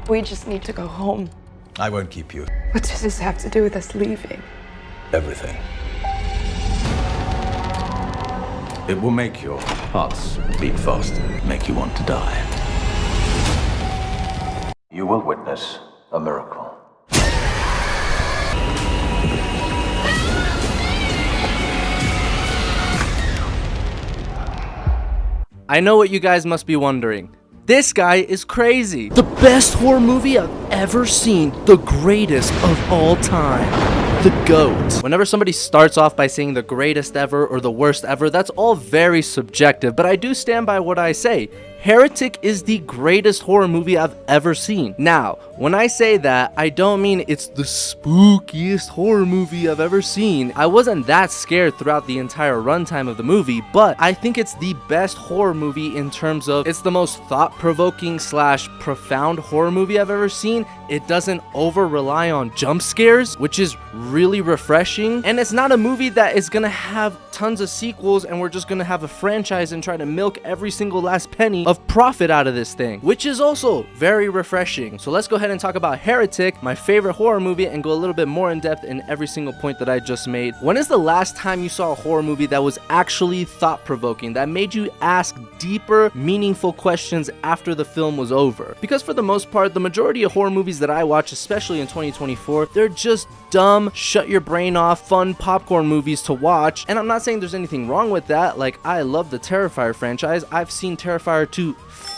We just need to go home. I won't keep you. What does this have to do with us leaving? Everything. It will make your hearts beat faster, make you want to die. You will witness a miracle. I know what you guys must be wondering. This guy is crazy. The best horror movie I've ever seen. The greatest of all time. The GOAT. Whenever somebody starts off by saying the greatest ever or the worst ever, that's all very subjective, but I do stand by what I say. Heretic is the greatest horror movie I've ever seen. Now, when I say that, I don't mean it's the spookiest horror movie I've ever seen. I wasn't that scared throughout the entire runtime of the movie, but I think it's the best horror movie in terms of it's the most thought-provoking / profound horror movie I've ever seen. It doesn't over-rely on jump scares, which is really refreshing. And it's not a movie that is gonna have tons of sequels and we're just gonna have a franchise and try to milk every single last penny of profit out of this thing, which is also very refreshing. So let's go ahead and talk about Heretic, my favorite horror movie, and go a little bit more in depth in every single point that I just made. When is the last time you saw a horror movie that was actually thought-provoking, that made you ask deeper, meaningful questions after the film was over? Because for the most part, the majority of horror movies that I watch, especially in 2024, they're just dumb, shut your brain off, fun popcorn movies to watch. And I'm not saying there's anything wrong with that. Like, I love the Terrifier franchise. I've seen Terrifier 2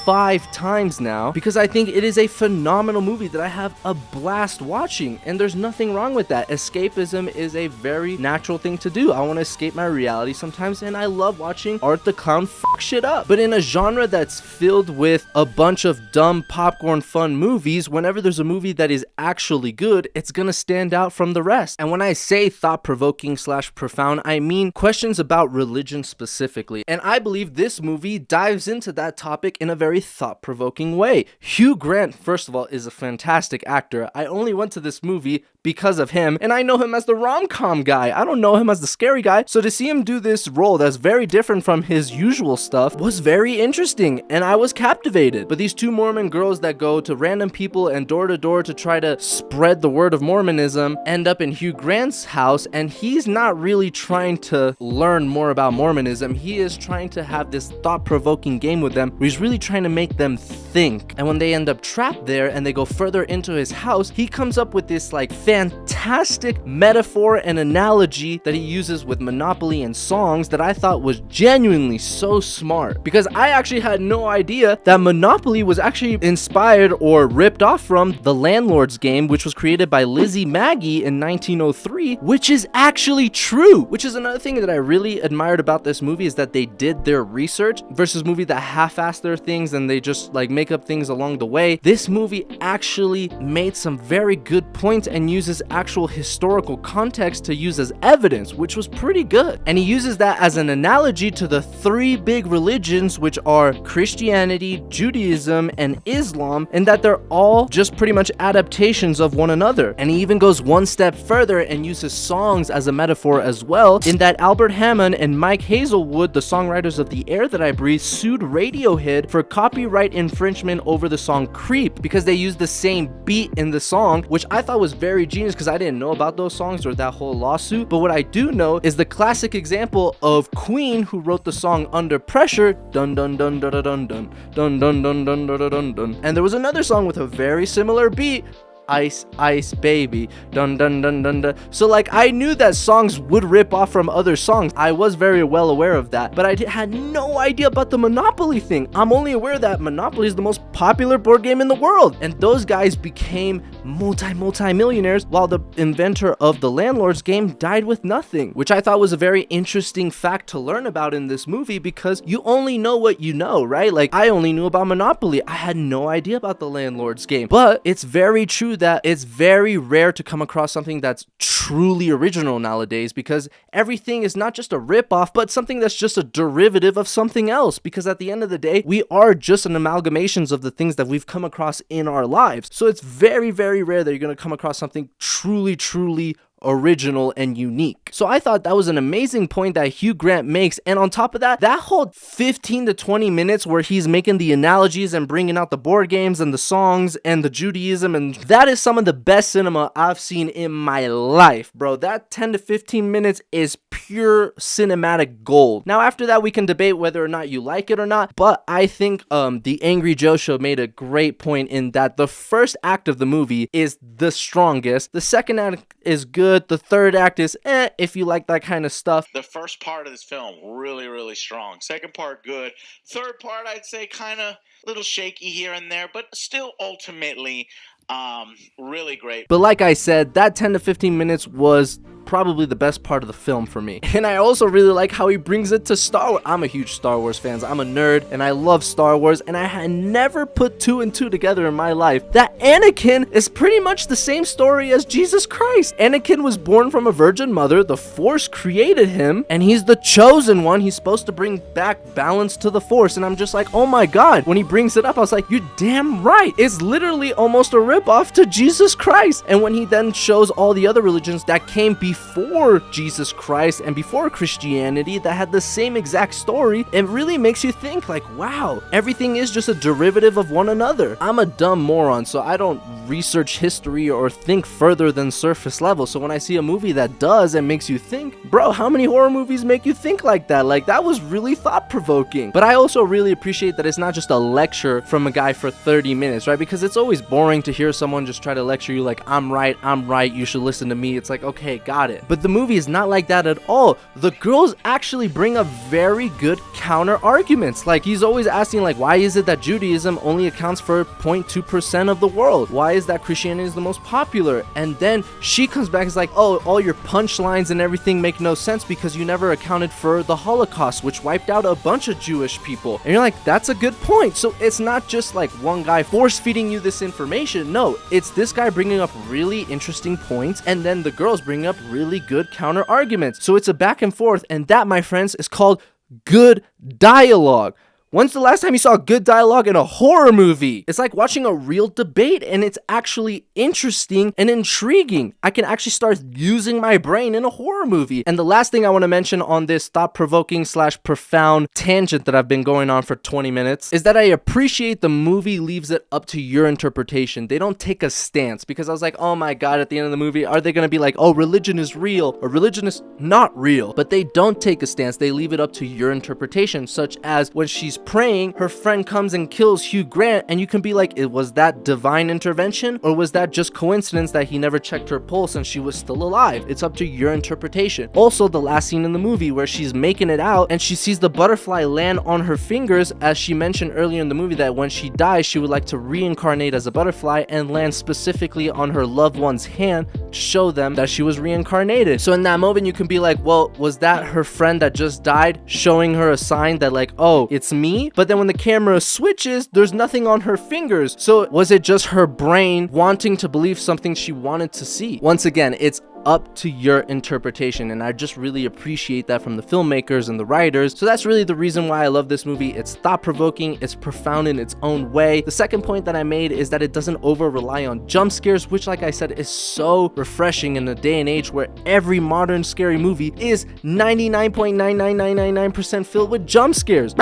5 times now because I think it is a phenomenal movie that I have a blast watching, and there's nothing wrong with that. Escapism is a very natural thing to do. I want to escape my reality sometimes, and I love watching Art the Clown fuck shit up. But in a genre that's filled with a bunch of dumb popcorn fun movies, whenever there's a movie that is actually good, it's gonna stand out from the rest. And when I say thought-provoking / profound, I mean questions about religion specifically. And I believe this movie dives into that topic in a very thought-provoking way. Hugh Grant, first of all, is a fantastic actor. I only went to this movie because of him, and I know him as the rom-com guy. I don't know him as the scary guy. So to see him do this role that's very different from his usual stuff was very interesting, and I was captivated. But these two Mormon girls that go to random people and door to door to try to spread the word of Mormonism end up in Hugh Grant's house, and he's not really trying to learn more about Mormonism. He is trying to have this thought-provoking game with them where he's really trying to make them think. And when they end up trapped there and they go further into his house, he comes up with this like fantastic metaphor and analogy that he uses with Monopoly and songs that I thought was genuinely so smart, because I actually had no idea that Monopoly was actually inspired or ripped off from The Landlord's Game, which was created by Lizzie Magie in 1903, which is actually true. Which is another thing that I really admired about this movie, is that they did their research versus movies that half-ass their things and they just like make up things along the way. This movie actually made some very good points and uses actual historical context to use as evidence, which was pretty good. And he uses that as an analogy to the 3 big religions, which are Christianity, Judaism, and Islam, and that they're all just pretty much adaptations of one another. And he even goes one step further and uses songs as a metaphor as well, in that Albert Hammond and Mike Hazelwood, the songwriters of The Air That I Breathe, sued Radiohead for copyright infringement over the song Creep because they used the same beat in the song, which I thought was very genius because I didn't know about those songs or that whole lawsuit. But what I do know is the classic example of Queen, who wrote the song Under Pressure, dun dun dun dun dun dun dun dun dun dun dun dun dun, and there was another song with a very similar beat, Ice Ice Baby, dun dun dun dun dun. So like, I knew that songs would rip off from other songs. I was very well aware of that, but I had no idea about the Monopoly thing. I'm only aware that Monopoly is the most popular board game in the world, and those guys became multi-millionaires while the inventor of The Landlord's Game died with nothing, which I thought was a very interesting fact to learn about in this movie, because you only know what you know, right? Like, I only knew about Monopoly. I had no idea about The Landlord's Game. But it's very true that it's very rare to come across something that's truly original nowadays, because everything is not just a ripoff, but something that's just a derivative of something else, because at the end of the day, we are just an amalgamations of the things that we've come across in our lives. So it's very, very rare that you're going to come across something truly original and unique. So I thought that was an amazing point that Hugh Grant makes, and on top of that, that whole 15 to 20 minutes where he's making the analogies and bringing out the board games and the songs and the Judaism, and that is some of the best cinema I've seen in my life, bro. That 10 to 15 minutes is pure cinematic gold. Now after that, we can debate whether or not you like it or not, but I think the Angry Joe Show made a great point in that the first act of the movie is the strongest, the second act is good, the third act is if you like that kind of stuff. The first part of this film, really, really strong. Second part, good. Third part, I'd say kind of a little shaky here and there, but still ultimately really great. But like I said, that 10 to 15 minutes was probably the best part of the film for me. And I also really like how he brings it to Star Wars. I'm a huge Star Wars fan. I'm a nerd and I love Star Wars, and I had never put two and two together in my life that Anakin is pretty much the same story as Jesus Christ. Anakin was born from a virgin mother, the Force created him, and he's the chosen one. He's supposed to bring back balance to the Force, and I'm just like, oh my god. When he brings it up, I was like, you're damn right. It's literally almost a ripoff to Jesus Christ. And when he then shows all the other religions that came before Jesus Christ and before Christianity that had the same exact story, it really makes you think like, wow, everything is just a derivative of one another. I'm a dumb moron, so I don't research history or think further than surface level. So when I see a movie that does and makes you think, bro, how many horror movies make you think like that? Like, that was really thought-provoking. But I also really appreciate that it's not just a lecture from a guy for 30 minutes, right? Because it's always boring to hear someone just try to lecture you like, I'm right, you should listen to me. It's like, okay, got it. But the movie is not like that at all. The girls actually bring up very good counter arguments. Like, he's always asking like, why is it that Judaism only accounts for 0.2% of the world? Why is that Christianity is the most popular? And then she comes back and is like, oh, all your punchlines and everything make no sense because you never accounted for the Holocaust, which wiped out a bunch of Jewish people. And you're like, that's a good point. So it's not just like one guy force feeding you this information. No, it's this guy bringing up really interesting points, and then the girls bringing up really good counter arguments. So it's a back and forth, and that, my friends, is called good dialogue. When's the last time you saw good dialogue in a horror movie? It's like watching a real debate, and it's actually interesting and intriguing. I can actually start using my brain in a horror movie. And the last thing I want to mention on this thought-provoking / profound tangent that I've been going on for 20 minutes is that I appreciate the movie leaves it up to your interpretation. They don't take a stance, because I was like, oh my god, at the end of the movie, are they going to be like, oh, religion is real or religion is not real? But they don't take a stance. They leave it up to your interpretation, such as when she's praying, her friend comes and kills Hugh Grant, and you can be like, was that divine intervention, or was that just coincidence that he never checked her pulse and she was still alive? It's up to your interpretation. Also, the last scene in the movie where she's making it out and she sees the butterfly land on her fingers, as she mentioned earlier in the movie that when she dies, she would like to reincarnate as a butterfly and land specifically on her loved one's hand to show them that she was reincarnated. So in that moment, you can be like, well, was that her friend that just died showing her a sign that like, oh, it's me? But then when the camera switches, there's nothing on her fingers. So was it just her brain wanting to believe something she wanted to see? Once again, it's up to your interpretation, and I just really appreciate that from the filmmakers and the writers. So that's really the reason why I love this movie. It's thought-provoking, it's profound in its own way. The second point that I made is that it doesn't over rely on jump scares, which, like I said, is so refreshing in a day and age where every modern scary movie is 99.99999% filled with jump scares.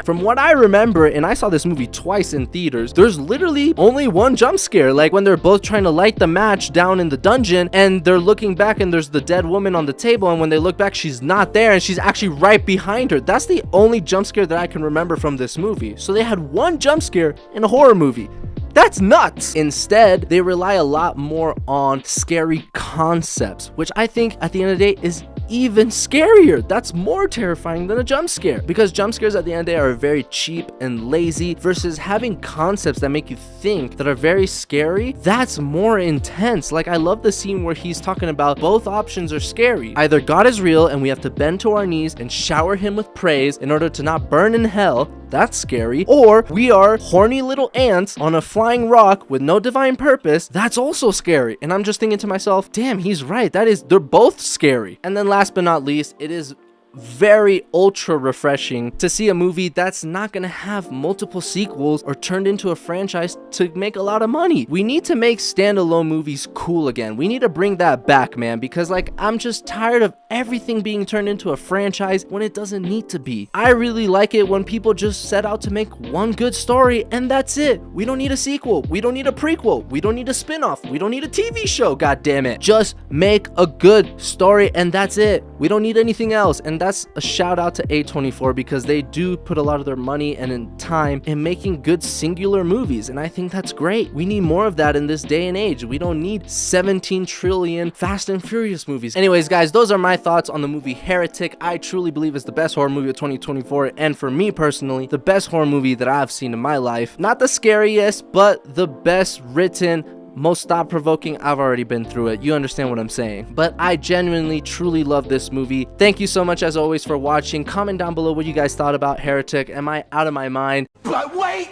From what I remember, and I saw this movie twice in theaters, there's literally only one jump scare, like when they're both trying to light the match down in the dungeon and they're looking back and there's the dead woman on the table, and when they look back, she's not there and she's actually right behind her. That's the only jump scare that I can remember from this movie. So they had one jump scare in a horror movie. That's nuts. Instead, they rely a lot more on scary concepts, which I think at the end of the day is even scarier. That's more terrifying than a jump scare, because jump scares at the end of the day are very cheap and lazy, versus having concepts that make you think that are very scary. That's more intense. Like, I love the scene where he's talking about both options are scary. Either God is real and we have to bend to our knees and shower him with praise in order to not burn in hell. That's scary. Or we are horny little ants on a flying rock with no divine purpose. That's also scary. And I'm just thinking to myself, damn, he's right. They're both scary. And then last but not least, it is very ultra refreshing to see a movie that's not gonna have multiple sequels or turned into a franchise to make a lot of money. We need to make standalone movies cool again. We need to bring that back, man, because like I'm just tired of everything being turned into a franchise when it doesn't need to be. I really like it when people just set out to make one good story and that's it. We don't need a sequel. We don't need a prequel. We don't need a spin-off. We don't need a TV show, god damn it. Just make a good story and that's it. We don't need anything else. And that's a shout out to A24 because they do put a lot of their money and in time in making good singular movies, and I think that's great. We need more of that in this day and age. We don't need 17 trillion Fast and Furious movies. Anyways, guys, those are my thoughts on the movie Heretic. I truly believe it's the best horror movie of 2024, and for me personally, the best horror movie that I've seen in my life. Not the scariest, but the best written, most thought-provoking. I've already been through it. You understand what I'm saying. But I genuinely, truly love this movie. Thank you so much, as always, for watching. Comment down below what you guys thought about Heretic. Am I out of my mind? But wait!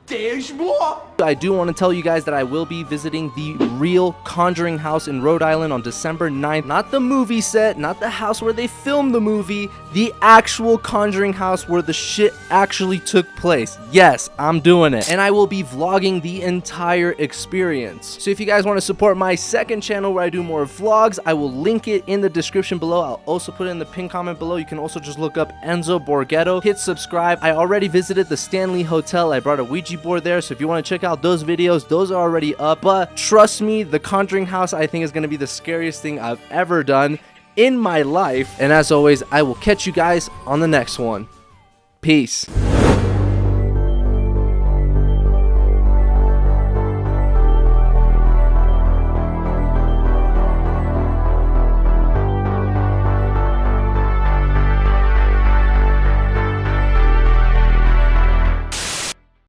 There's more! I do want to tell you guys that I will be visiting the real Conjuring house in Rhode Island on December 9th. Not the movie set, not the house where they filmed the movie, the actual Conjuring house where the shit actually took place. Yes, I'm doing it. And I will be vlogging the entire experience. So if you guys want to support my second channel where I do more vlogs, I will link it in the description below. I'll also put it in the pinned comment below. You can also just look up Enzo Borghetto. Hit subscribe. I already visited the Stanley Hotel. I brought a Ouija board there, so if you want to check out those videos, those are already up. But trust me, the Conjuring house I think is going to be the scariest thing I've ever done in my life. And as always, I will catch you guys on the next one. Peace.